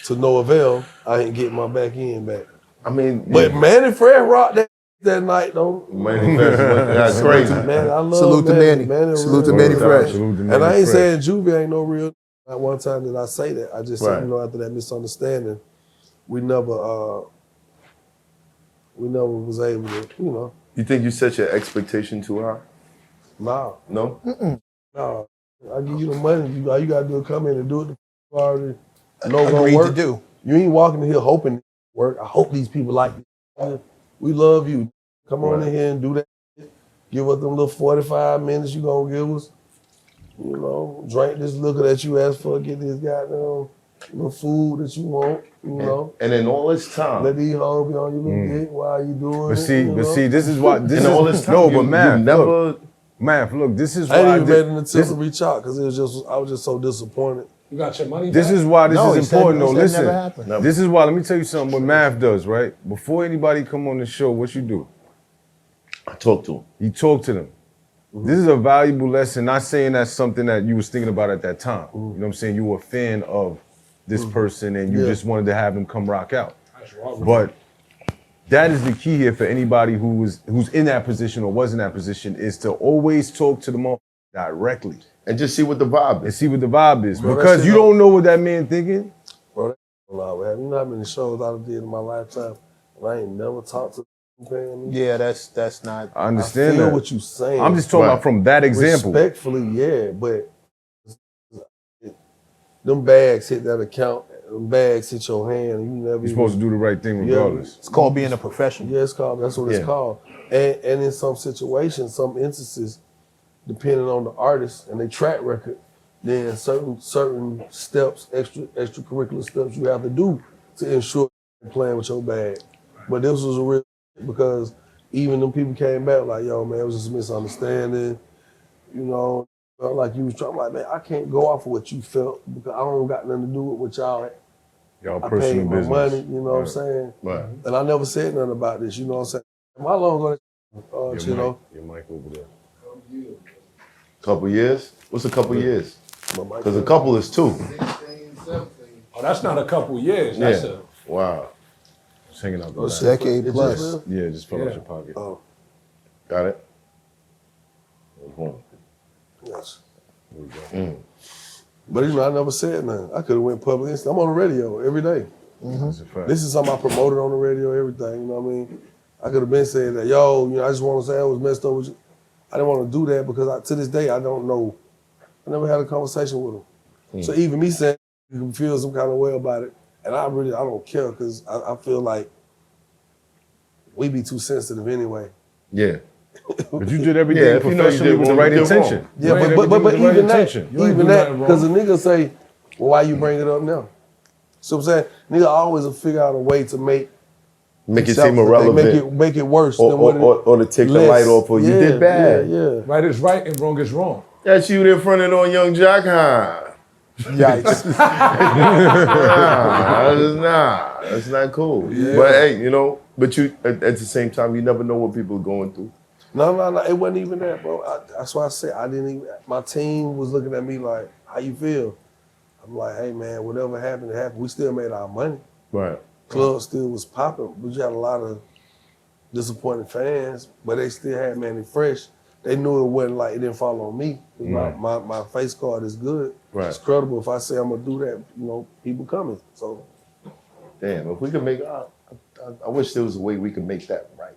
to no avail. I ain't getting my back end back. I mean, but Manny Fred rocked that night though. Manny Fred, that's crazy. Man, I love Salute to Manny. Salute to Manny Fresh. And I ain't saying Juvie ain't no real. Not one time did I say that. I just said, after that misunderstanding, we never was able to, You think you set your expectation too high? No. No? No. I give you the money. All you gotta do is come in and do it. You already know gonna Agreed work. to do. You ain't walking in here hoping it work. I hope these people like you. We love you. Come on in here and do that. Give us them little 45 minutes you gonna give us. Drink this liquor that you asked for. Get this goddamn little food that you want. And in all this time, let these hoes be on your little dick while you doing it. But see, this is why. This in is all this time, no, but man, never. Man, look, this is I why. ain't even made an attempt to reach out because I was just so disappointed. You got your money back? This is why this is important, though. Listen, never. This is why. Let me tell you something. What Math does, right? Before anybody come on the show, what you do? I talk to them. You talk to them. This is a valuable lesson. Not saying that's something that you was thinking about at that time. You know what I'm saying? You were a fan of this person and you just wanted to have them come rock out. But that is the key here for anybody who's in that position or was in that position is to always talk to the motherfucker directly. And just see what the vibe is. And see what the vibe is. Bro, because you don't know what that man thinking. Bro, that's a lot, man. You know how many shows I did in my lifetime and I ain't never talked to them. Yeah, that's not. I understand I feel that. what you saying. I'm just talking about from that example. Respectfully, yeah, but them bags hit that account. Them bags hit your hand, and you never. You're supposed to do the right thing regardless. It's called being a professional. Yeah, it's called. That's what it's called. And in some situations, some instances, depending on the artist and their track record, then certain steps, extracurricular steps you have to do to ensure you're playing with your bag. But this was a real because even them people came back like, yo, man, it was just a misunderstanding. Felt like you was trying. I'm like, man, I can't go off of what you felt because I don't got nothing to do with what y'all. Y'all I personal paid my business. money, you know what I'm saying? Right. And I never said nothing about this, you know what I'm saying? How long ago, Your mic over there. Couple years? What's a couple years? Because a couple is 2. 16, 17. Oh, that's not a couple years. That's a wow. Just hanging out the What's back. Decade plus. Yeah, just fell out your pocket. Oh, Got it? yes. There we go. But I never said nothing. I could have went public. I'm on the radio every day. That's a fact. This is something I promoted on the radio, everything, you know what I mean? I could have been saying that, yo, I just want to say I was messed up with you. I didn't want to do that because to this day, I don't know. I never had a conversation with him. So even me saying you can feel some kind of way about it, and I don't care because I feel like we be too sensitive anyway. Yeah. But you did everything professionally with the right you did wrong. intention. Yeah, but even that, because the nigga say, well, why you bring it up now? So I'm saying, nigga always will figure out a way to make it seem irrelevant. Make it worse. Or to take the light off or you did bad. Yeah. right is right and wrong is wrong. That's you there fronting on Young Jock, huh? Yikes. That's not cool. Yeah. But hey, but you at the same time, you never know what people are going through. No, it wasn't even that, bro. That's why I said I didn't even. My team was looking at me like, "How you feel?" I'm like, "Hey, man, whatever happened, it happened. We still made our money. Right. Club still was popping, but you had a lot of disappointed fans, but they still had Manny Fresh. They knew it wasn't like it didn't fall on me. My face card is good. Right. It's credible. If I say I'm gonna do that, people coming. So, damn, if we could make, I wish there was a way we could make that right.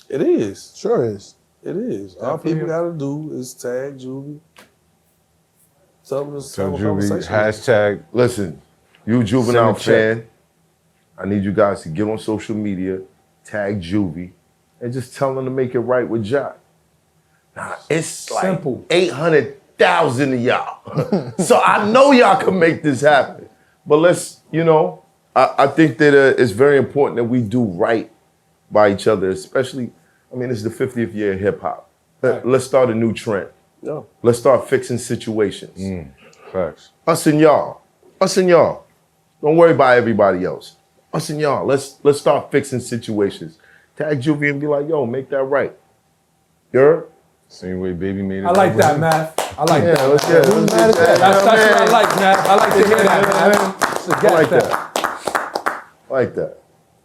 it is. Sure is. It is. All people got to do is tag Juvie. Something to So have a Juvie, conversation. hashtag. Listen, you Juvenile Send a fan, I need you guys to get on social media, tag Juvie, and just tell them to make it right with Jock. Now, it's like Simple. 800,000 of y'all. So I know y'all can make this happen. But let's, I think that it's very important that we do right by each other, especially, it's the 50th year of hip hop. Let's start a new trend. Yeah. Let's start fixing situations. Facts. Us and y'all. Don't worry about everybody else. Us and y'all. Let's start fixing situations. Tag Juvie and be like, yo, make that right. You heard? Same way Baby made it. I like that, Math. I like that. Let's get That's what I like, Math. I like to hear that, man. I like that. like that.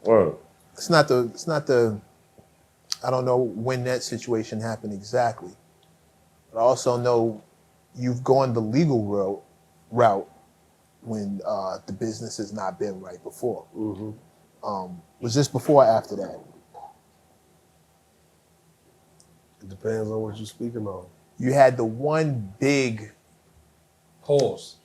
Word. It's not the. I don't know when that situation happened exactly, but I also know you've gone the legal route when the business has not been right before. Was this before or after that? It depends on what you're speaking on. You had the one big Pause.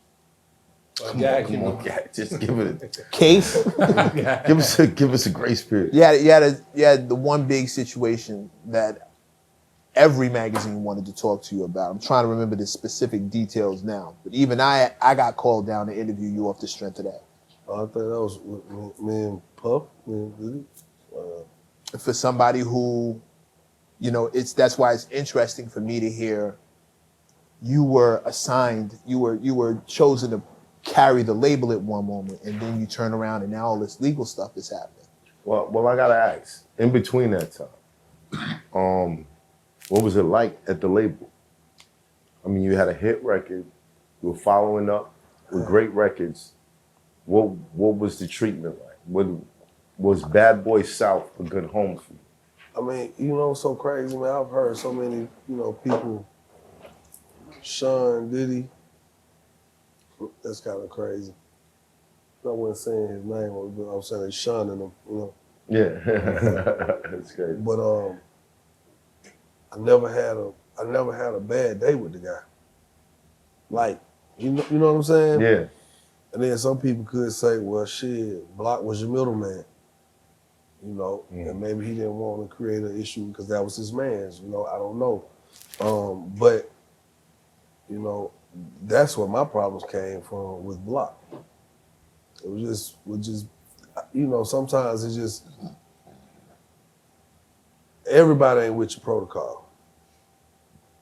Come on, God, just give it. case. Give us a grace period. You had the one big situation that every magazine wanted to talk to you about. I'm trying to remember the specific details now, but even I got called down to interview you off the strength of that. I think that was with me and Puff, me and Diddy. For somebody who, that's why it's interesting for me to hear you were assigned, you were chosen to carry the label at one moment, and then you turn around and now all this legal stuff is happening. Well, I gotta ask. In between that time, what was it like at the label? I mean, you had a hit record. You were following up with great records. What was the treatment like? What was Bad Boy South a good home for you? I mean, so crazy, man. I've heard so many, people, Sean, Diddy, that's kind of crazy. I wasn't saying his name, but I was saying Sean and him, Yeah, that's crazy. But I never had a bad day with the guy. Like, you know what I'm saying? Yeah. And then some people could say, well, shit, Block was your middleman. And maybe he didn't want to create an issue because that was his man's, I don't know. But, that's where my problems came from with Block. It was just, sometimes it's just, everybody ain't with your protocol.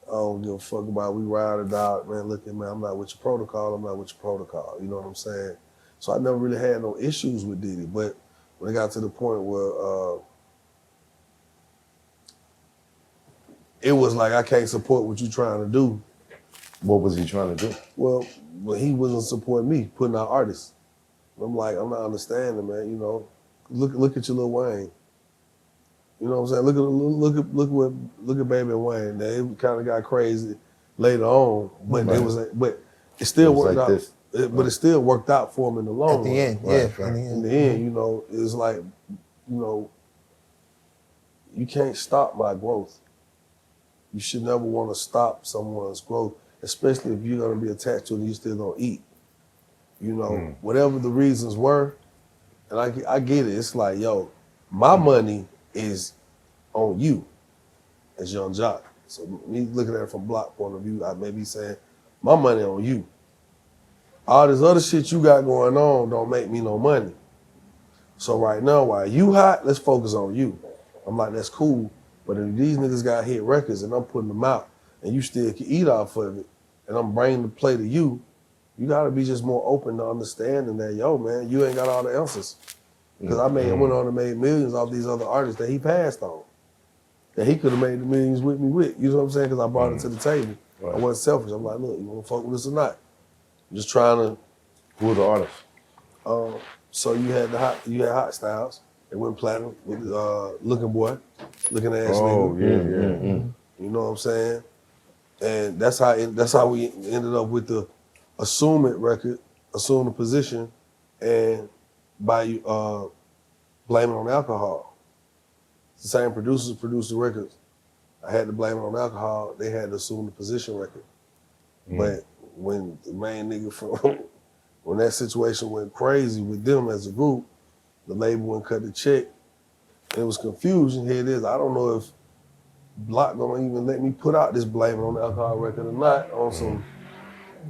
I don't give a fuck about we ride or die, man. Look at me, I'm not with your protocol, I'm not with your protocol. You know what I'm saying? So I never really had no issues with Diddy, but when it got to the point where it was like I can't support what you're trying to do. What was he trying to do? Well, he wasn't supporting me, putting out artists. I'm like, I'm not understanding, man. Look at your Lil Wayne. You know what I'm saying? Look at Baby and Wayne. They kind of got crazy later on, but it still worked like out. But it still worked out for him in the long run. At the end, Right. in the In end. the end, it's like, you can't stop my growth. You should never want to stop someone's growth, especially if you're gonna be attached to it and you're still gonna eat. Whatever the reasons were, and I get it. It's like, yo, my money is on you as Young Jock. So me looking at it from Block point of view, I may be saying, my money on you. All this other shit you got going on don't make me no money. So right now, while you hot, let's focus on you. I'm like, that's cool, but if these niggas got hit records and I'm putting them out and you still can eat off of it and I'm bringing the play to you, you gotta be just more open to understanding that, yo, man, you ain't got all the answers. Because I went on and made millions off these other artists that he passed on. That he could have made the millions with me with. You know what I'm saying? Because I brought it to the table. Right. I wasn't selfish. I'm like, look, you want to fuck with us or not? I'm just trying to. Who are the artists? So you had Hot Styles. They went platinum with Looking Boy, Looking Ass Nigga. Yeah. You know what I'm saying? And that's how we ended up with the Assume It record, Assume the Position, and by Blame It on Alcohol. It's the same producers produced the records. I had to Blame It on Alcohol. They had to Assume the Position record. But when the main nigga from when that situation went crazy with them as a group, the label wouldn't cut the check. And it was confusion. Here it is. I don't know if Block gonna even let me put out this Blame It on Alcohol record or not on some.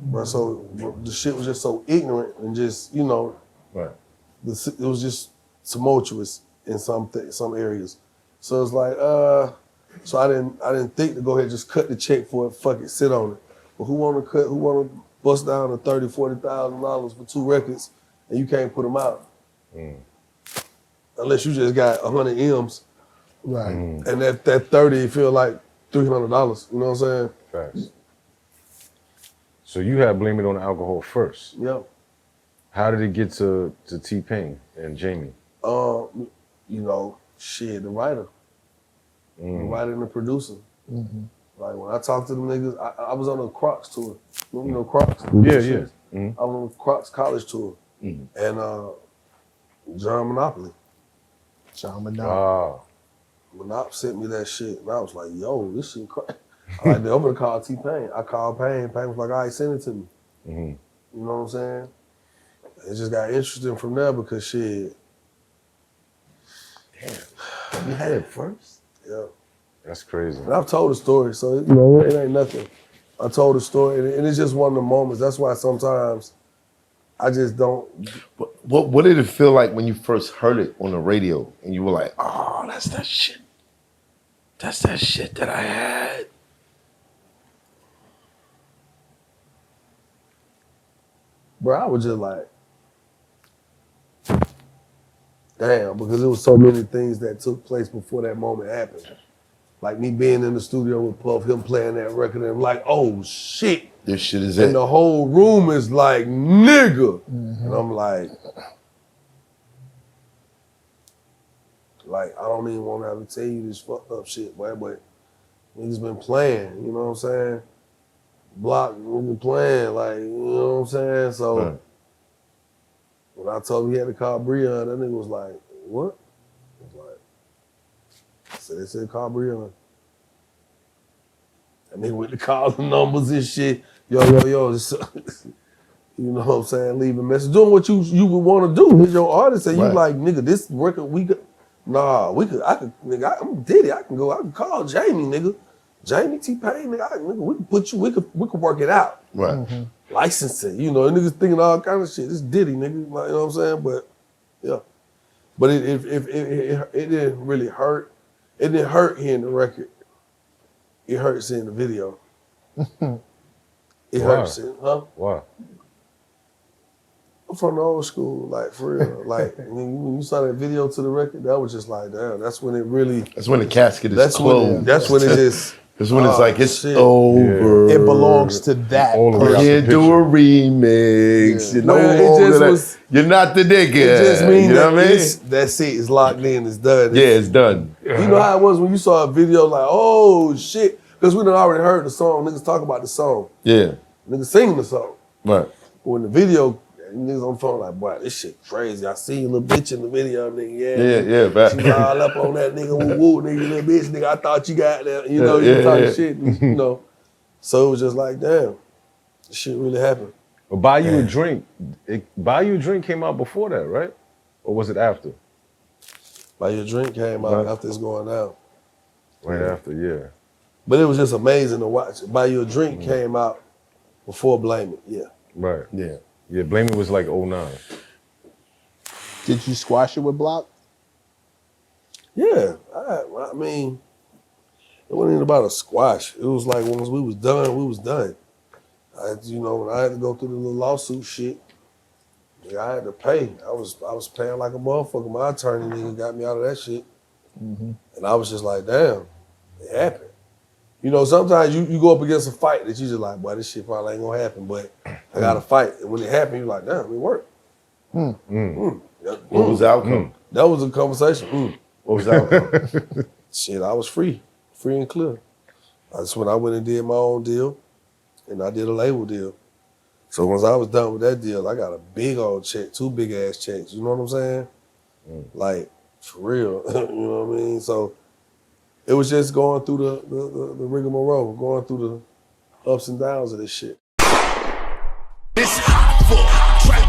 Bro, so the shit was just so ignorant and just, Right. It was just tumultuous in some areas. So it's like, so I didn't think to go ahead and just cut the check for it, fuck it, sit on it. But who wanna bust down to $30,000-$40,000 for 2 records and you can't put them out? Unless you just got 100 M's. Right. And that 30 feel like $300, you know what I'm saying? Facts. So you had Blame It on Alcohol first. Yeah. How did it get to T-Pain and Jamie? You know, shit, the writer. The writer and the producer. Like when I talked to them niggas, I was on a Crocs tour. You know Crocs? Yeah. I was on a Crocs college tour. And John Monopoly. Monop sent me that shit. And I was like, yo, this shit crazy. I'm like, I'm gonna call T-Pain. I called Pain. Pain was like, all right, send it to me. You know what I'm saying? It just got interesting from there because shit. Damn. You had it first? Yeah. That's crazy. And I've told the story, so you know, it ain't nothing. I told the story, and it's just one of the moments. That's why sometimes I just don't. What did it feel like when you first heard it on the radio and you were like, oh, that's that shit. That's that shit that I had. Bro, I was just like, damn, because there was so many things that took place before that moment happened. Like me being in the studio with Puff, him playing that record, and I'm like, oh shit. This shit is and it. the whole room is like, nigga. And I'm like, I don't even want to have to tell you this fucked up shit, boy, but niggas been playing, you know what I'm saying? Block, we been playing, like, you know what I'm saying? So when I told him he had to call Breon, that nigga was like, what? I was like, they said call Breon. And they went to call the numbers and shit. Yo, you know what I'm saying? Leave a message. Doing what you would want to do. He's your artist, and you like, nigga, this record we could. Nah, nigga, I'm Diddy. I can call Jamie, nigga. Jamie T-Pain, nigga, we can put you. We could work it out. Right. Licensing, you know, niggas thinking all kind of shit. This Diddy, nigga, like, you know what I'm saying? But yeah, but it didn't really hurt. It didn't hurt hearing the record. It hurt seeing the video. It hurt seeing, Why? I'm from the old school, like for real. Like when you saw that video to the record, that was just like, damn. That's when it really. That's when the casket is closed. That's when it just. That's when it's like, it's shit. over. It belongs to that. All the way out the Can't do a remix. You know, you're not the nigga. It just means you know what I mean? That's it. It's locked in. It's done. It's done. You know how it was when you saw a video like, oh shit, because we done already heard the song. Niggas talk about the song. Yeah. Niggas singing the song. Right. But when the video, niggas on the phone like, boy, this shit crazy. I see you little bitch in the video, nigga. Yeah. She was all up on that nigga, woo, nigga, little bitch, nigga. I thought you got that. You know, you talking shit, you know. So it was just like, damn, this shit really happened. But Buy You a Drink, Buy You a Drink came out before that, right? Or was it after? Buy You a Drink came out after it's going out. Right after, yeah. But it was just amazing to watch. Buy You a Drink came out before Blame It, yeah. Right. Yeah. Yeah, Blame It was like 09. Did you squash it with Block? Yeah, I mean, it wasn't even about a squash. It was like once we was done, we was done. When I had to go through the little lawsuit shit, I had to pay. I was paying like a motherfucker. My attorney nigga got me out of that shit. And I was just like, damn, it happened. You know, sometimes you go up against a fight that you just like, boy, this shit probably ain't gonna happen, but I gotta fight. And when it happened, you're like, damn, it worked. What was the outcome? That was a conversation. What was the outcome? Shit, I was free and clear. That's when I went and did my own deal, and I did a label deal. So once I was done with that deal, I got a big old check, 2 big ass checks. You know what I'm saying? Like, for real. You know what I mean? So it was just going through the rigmarole, going through the ups and downs of this shit. It's Hoffa,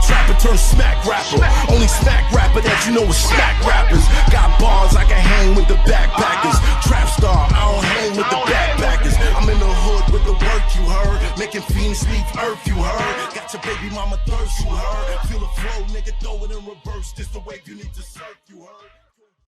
trapper turn smack rapper. Only smack rapper that you know is smack rappers. Got bars, I can hang with the backpackers. Trap star, I don't hang with the backpackers. I'm in the hood with the work, you heard. Making fiends leave earth, you heard. Got your baby mama thirst, you heard. Feel the flow, nigga, throw it in reverse. This the wave you need to surf, you heard.